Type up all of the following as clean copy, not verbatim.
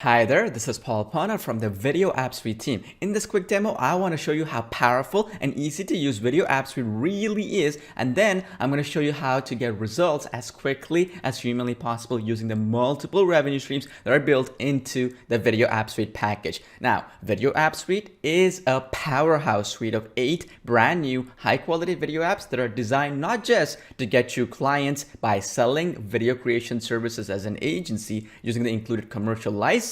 Hi there, this is Paul Pana from the Video App Suite team. In this quick demo, I want to show you how powerful and easy to use Video App Suite really is, and then I'm going to show you how to get results as quickly as humanly possible using the multiple revenue streams that are built into the Video App Suite package. Now, Video App Suite is a powerhouse suite of 8 brand new high-quality video apps that are designed not just to get you clients by selling video creation services as an agency using the included commercial license,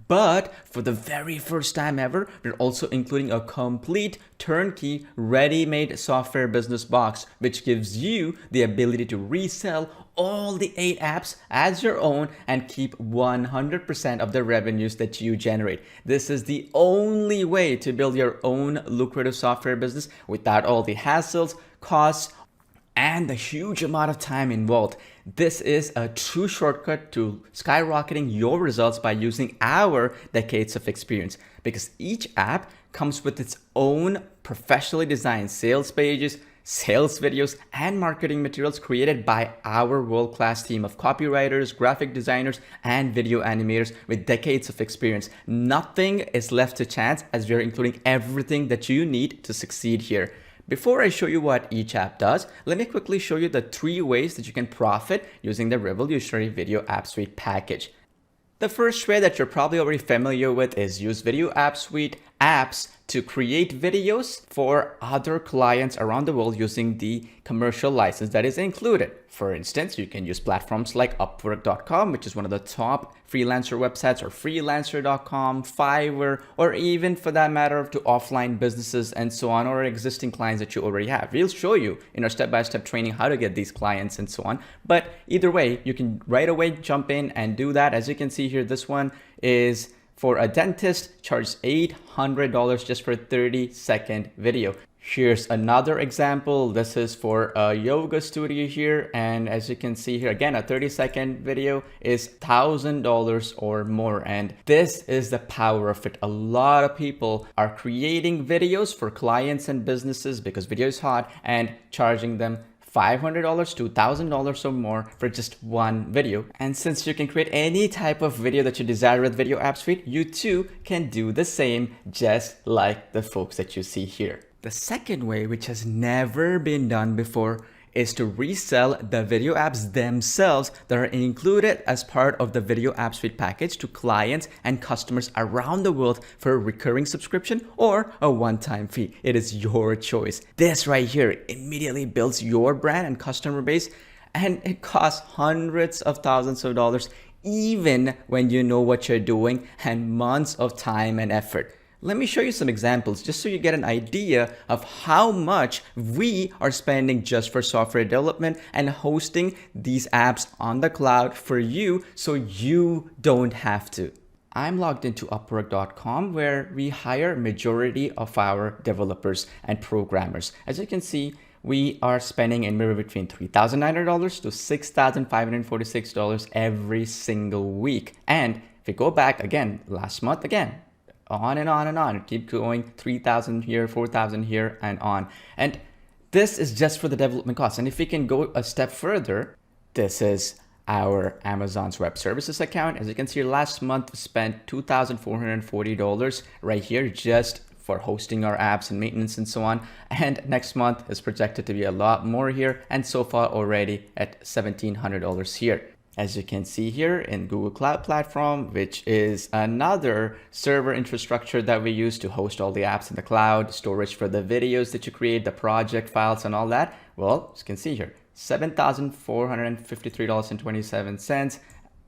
but for the very first time ever, we're also including a complete turnkey ready-made software business box, which gives you the ability to resell all the 8 apps as your own and keep 100% of the revenues that you generate. This is the only way to build your own lucrative software business without all the hassles, costs, and the huge amount of time involved. This is a true shortcut to skyrocketing your results by using our decades of experience, because each app comes with its own professionally designed sales pages, sales videos, and marketing materials created by our world-class team of copywriters, graphic designers, and video animators with decades of experience. Nothing is left to chance, as we are including everything that you need to succeed here. Before I show you what each app does, let me quickly show you the 3 ways that you can profit using the revolutionary Video App Suite package. The first way that you're probably already familiar with is use Video App Suite apps to create videos for other clients around the world using the commercial license that is included. For instance, you can use platforms like Upwork.com, which is one of the top freelancer websites, or Freelancer.com, Fiverr, or even for that matter to offline businesses and so on, or existing clients that you already have. We'll show you in our step-by-step training how to get these clients and so on. But either way, you can right away jump in and do that. As you can see here, this one is for a dentist, charges $800 just for a 30-second video. Here's another example. This is for a yoga studio here. And as you can see here, again, a 30-second video is $1,000 or more. And this is the power of it. A lot of people are creating videos for clients and businesses because video is hot, and charging them $500 to $1,000 or more for just one video. And since you can create any type of video that you desire with Video App Suite, you too can do the same, just like the folks that you see here. The second way, which has never been done before, is to resell the video apps themselves that are included as part of the Video App Suite package to clients and customers around the world for a recurring subscription or a one-time fee. It is your choice. This right here immediately builds your brand and customer base, and it costs hundreds of thousands of dollars even when you know what you're doing, and months of time and effort. Let me show you some examples just so you get an idea of how much we are spending just for software development and hosting these apps on the cloud for you, so you don't have to. I'm logged into Upwork.com, where we hire majority of our developers and programmers. As you can see, we are spending anywhere between $3,900 to $6,546 every single week. And if we go back again, last month again, on and on and on. Keep going, 3,000 here, 4,000 here, and on. And this is just for the development costs. And if we can go a step further, this is our Amazon's Web Services account. As you can see, last month we spent $2,440 right here just for hosting our apps and maintenance and so on. And next month is projected to be a lot more here, and so far already at $1,700 here. As you can see here in Google Cloud Platform, which is another server infrastructure that we use to host all the apps in the cloud, storage for the videos that you create, the project files and all that. Well, as you can see here, $7,453.27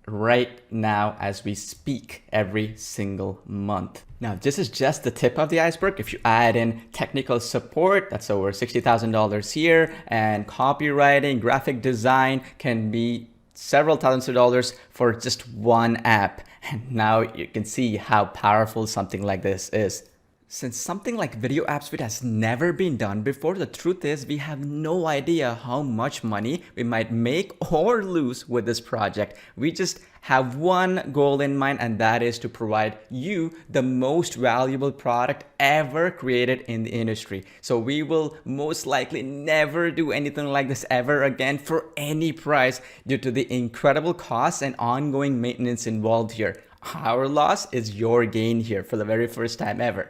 right now as we speak every single month. Now, this is just the tip of the iceberg. If you add in technical support, that's over $60,000 here, and copywriting, graphic design can be several thousands of dollars for just one app. And now you can see how powerful something like this is. Since something like Video App Suite has never been done before, the truth is we have no idea how much money we might make or lose with this project. We just have one goal in mind, and that is to provide you the most valuable product ever created in the industry. So we will most likely never do anything like this ever again for any price due to the incredible costs and ongoing maintenance involved here. Our loss is your gain here for the very first time ever.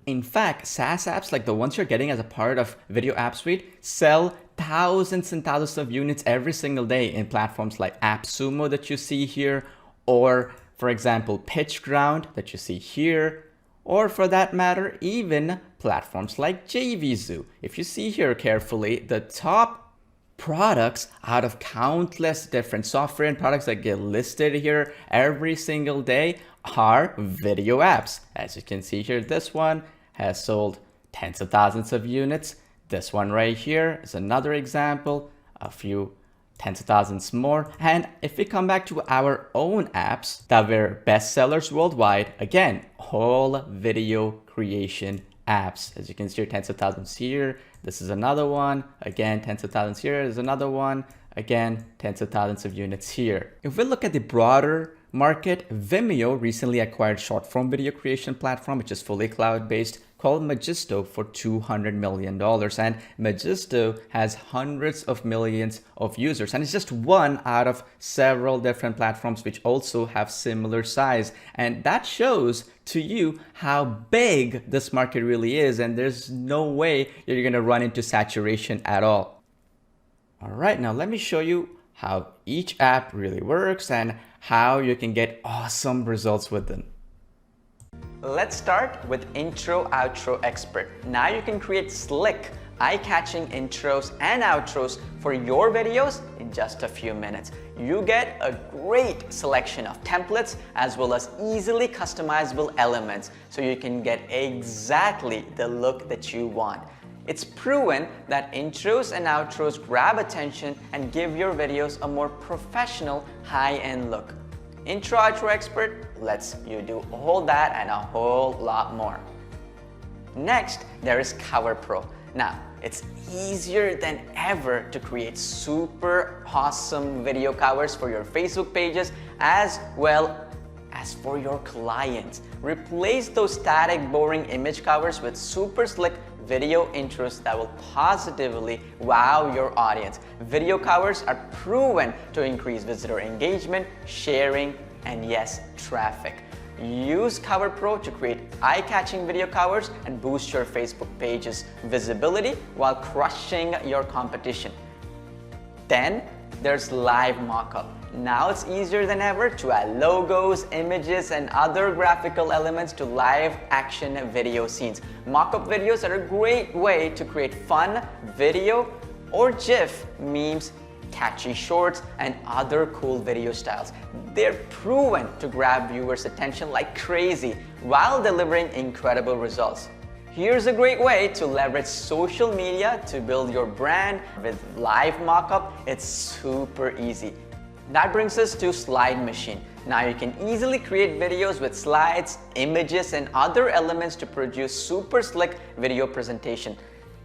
In fact, SaaS apps like the ones you're getting as a part of Video App Suite sell thousands and thousands of units every single day in platforms like AppSumo that you see here, or for example, PitchGround that you see here, or for that matter, even platforms like JVZoo. If you see here carefully, the top products out of countless different software and products that get listed here every single day are video apps. As you can see here, this one has sold tens of thousands of units. This one right here is another example, a few tens of thousands more. And if we come back to our own apps that were bestsellers worldwide, again, all video creation apps. As you can see here, tens of thousands here. This is another one. Again, tens of thousands here. There's another one. Again, tens of thousands of units here. If we look at the broader market, Vimeo recently acquired short form video creation platform, which is fully cloud-based, called Magisto for $200 million. And Magisto has hundreds of millions of users. And it's just one out of several different platforms which also have similar size. And that shows to you how big this market really is. And there's no way you're going to run into saturation at all. All right, now let me show you how each app really works and how you can get awesome results with them. Let's start with Intro Outro Expert. Now you can create slick, eye-catching intros and outros for your videos in just a few minutes. You get a great selection of templates as well as easily customizable elements so you can get exactly the look that you want. It's proven that intros and outros grab attention and give your videos a more professional, high-end look. Intro Outro Expert lets you do all that and a whole lot more. Next, there is Cover Pro. Now, it's easier than ever to create super awesome video covers for your Facebook pages as well as for your clients. Replace those static, boring image covers with super slick video intros that will positively wow your audience. Video covers are proven to increase visitor engagement, sharing, and yes, traffic. Use Cover Pro to create eye-catching video covers and boost your Facebook page's visibility while crushing your competition. Then there's Live Mockup. Now it's easier than ever to add logos, images, and other graphical elements to live action video scenes. Mockup videos are a great way to create fun video or GIF memes, catchy shorts, and other cool video styles. They're proven to grab viewers' attention like crazy while delivering incredible results. Here's a great way to leverage social media to build your brand with Live Mockup. It's super easy. That brings us to Slide Machine. Now you can easily create videos with slides, images, and other elements to produce super slick video presentation.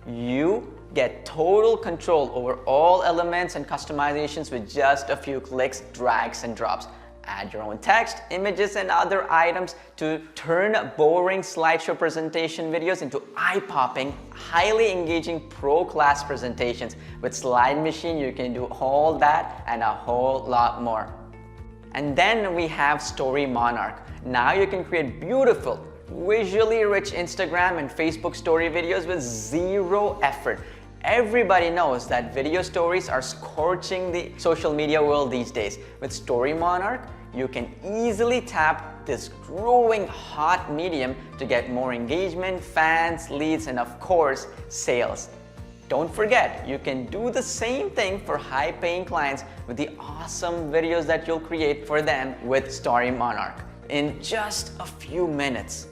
You get total control over all elements and customizations with just a few clicks, drags, and drops. Add your own text, images, and other items to turn boring slideshow presentation videos into eye-popping, highly engaging pro-class presentations. With Slide Machine, you can do all that and a whole lot more. And then we have Story Monarch. Now you can create beautiful, visually rich Instagram and Facebook story videos with zero effort. Everybody knows that video stories are scorching the social media world these days. With Story Monarch, you can easily tap this growing hot medium to get more engagement, fans, leads, and of course, sales. Don't forget, you can do the same thing for high-paying clients with the awesome videos that you'll create for them with Story Monarch in just a few minutes.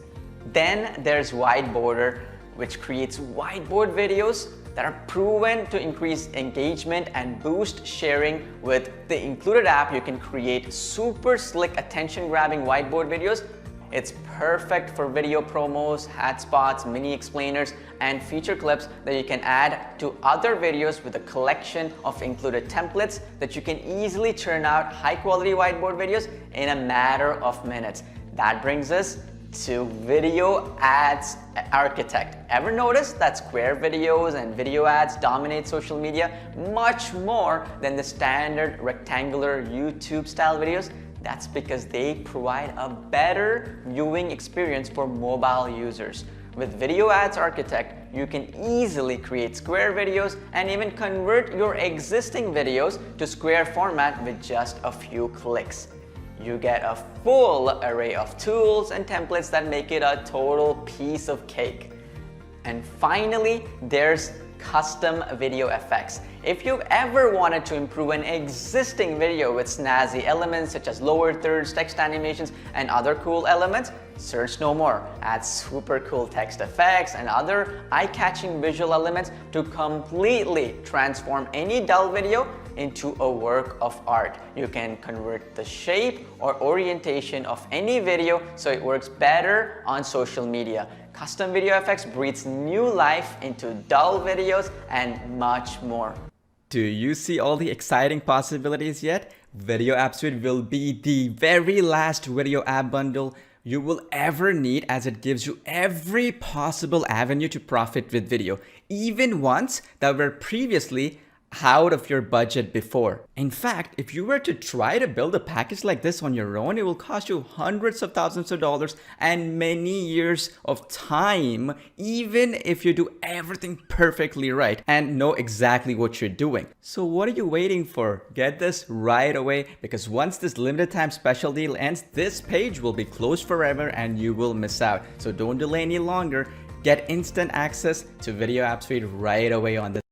Then there's Whiteboarder, which creates whiteboard videos that are proven to increase engagement and boost sharing. With the included app, you can create super slick attention-grabbing whiteboard videos. It's perfect for video promos, ad spots, mini explainers, and feature clips that you can add to other videos with a collection of included templates that you can easily churn out high-quality whiteboard videos in a matter of minutes. That brings us to Video Ads Architect. Ever notice that square videos and video ads dominate social media much more than the standard rectangular YouTube style videos? That's because they provide a better viewing experience for mobile users. With Video Ads Architect, you can easily create square videos and even convert your existing videos to square format with just a few clicks. You get a full array of tools and templates that make it a total piece of cake. And finally, there's custom video effects. If you've ever wanted to improve an existing video with snazzy elements such as lower thirds, text animations, and other cool elements, search no more. Add super cool text effects and other eye-catching visual elements to completely transform any dull video into a work of art. You can convert the shape or orientation of any video so it works better on social media. Custom video effects breathes new life into dull videos and much more. Do you see all the exciting possibilities yet? Video App Suite will be the very last video app bundle you will ever need, as it gives you every possible avenue to profit with video, even ones that were previously out of your budget before. In fact, if you were to try to build a package like this on your own, it will cost you hundreds of thousands of dollars and many years of time, even if you do everything perfectly right and know exactly what you're doing. So what are you waiting for? Get this right away, because once this limited time special deal ends, this page will be closed forever and you will miss out. So don't delay any longer. Get instant access to Video App Suite right away on this